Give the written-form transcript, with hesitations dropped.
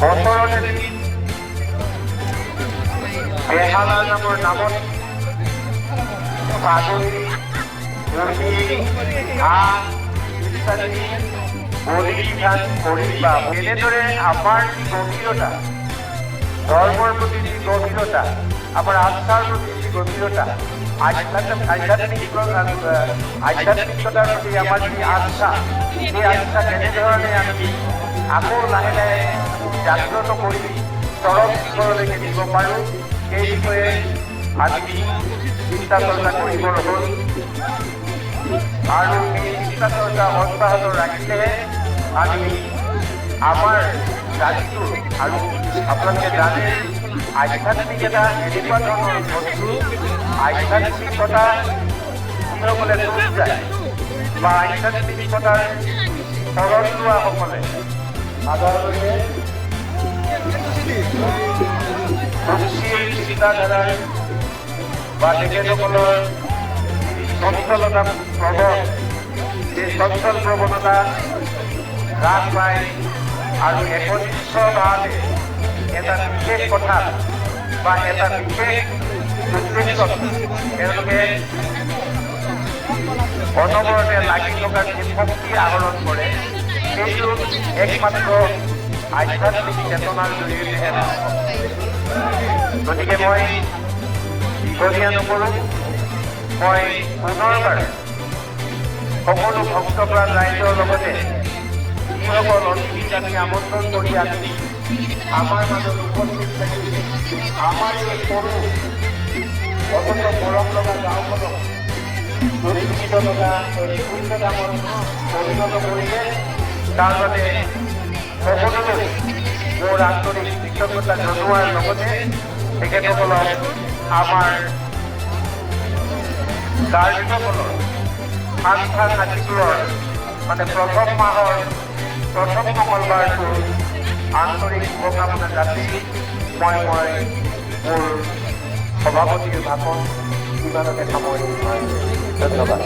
বছৰত এদিন বেহালা নামৰ নামত ছাগলী, মুৰ্গী, হাঁহ ইত্যাদি বলি বিধান কৰি বা এনেদৰে আমাৰ যি গভীৰতা, ধৰ্মৰ প্ৰতি যি গভীৰতা, আমাৰ আস্থাৰ প্ৰতি যি গভীৰতা, আধ্যাত্মিকতাৰ প্ৰতি আমাৰ যি আস্থা, সেই আস্থা কেনেধৰণে আমি আকৌ লাহে লাহে জাগ্ৰত কৰি চৰম শিখৰলৈকে নিব পাৰোঁ, সেই বিষয়ে আমি চিন্তা চৰ্চা কৰিবৰ হ'ল। আৰু এই চিন্তা চৰ্চা অব্যাহত ৰাখিলেহে আমি আমাৰ জাতিটোৰ, আৰু আপোনালোকে জানে আধ্যাত্মিকতা এনেকুৱা ধৰণৰ বস্তু, আধ্যাত্মিকতা যিসকলে ডুব যায় বা আধ্যাত্মিকতাৰ শৰণ লোৱাসকলে সাধাৰণতে মুক্তিৰ চিন্তাধাৰাৰ বা তেখেতসকলৰ চঞ্চলতা প্ৰৱণ, সেই চঞ্চল প্ৰৱণতা হ্ৰাস পায় আৰু একনিষ্ঠভাৱে এটা বিশেষ কথা বা এটা বিশেষ উদ্দেশ্যত তেওঁলোকে অনবৰতে লাগি থকাৰ যি শক্তি আহৰণ কৰে, সেইটো একমাত্ৰ আধ্যাত্মিক চেতনাৰ জৰিয়তেহে সম্ভৱ। গতিকে মই দীঘলীয়া নকৰোঁ, মই পুনৰবাৰ সকলো ভক্তপ্ৰাণ ৰাইজৰ লগতে যিসকল অতিথিক আমি আমন্ত্ৰণ কৰি আনি আমাৰ মাজত উপস্থিত থাকি আমাৰ এই সৰু অত্যন্ত মৰম লগা গাঁওখনক পৰিচিত লগা শূন্য ডাঙৰ পৰিণত কৰিলে, তাৰ বাবে সকলোলৈ মোৰ আন্তৰিক কৃতজ্ঞতা জনোৱাৰ লগতে তেখেতসকলক আমাৰ গাৰ্জসকলৰ সাংসা খাতিবোৰৰ মানে প্ৰথম মাহৰ প্ৰথম মঙলবাৰটো আন্তৰিক শুভকামনা যাচি মই মোৰ সভাপতিৰ ভাষণ ইমানতে সামৰণি মাৰিছোঁ। ধন্যবাদ।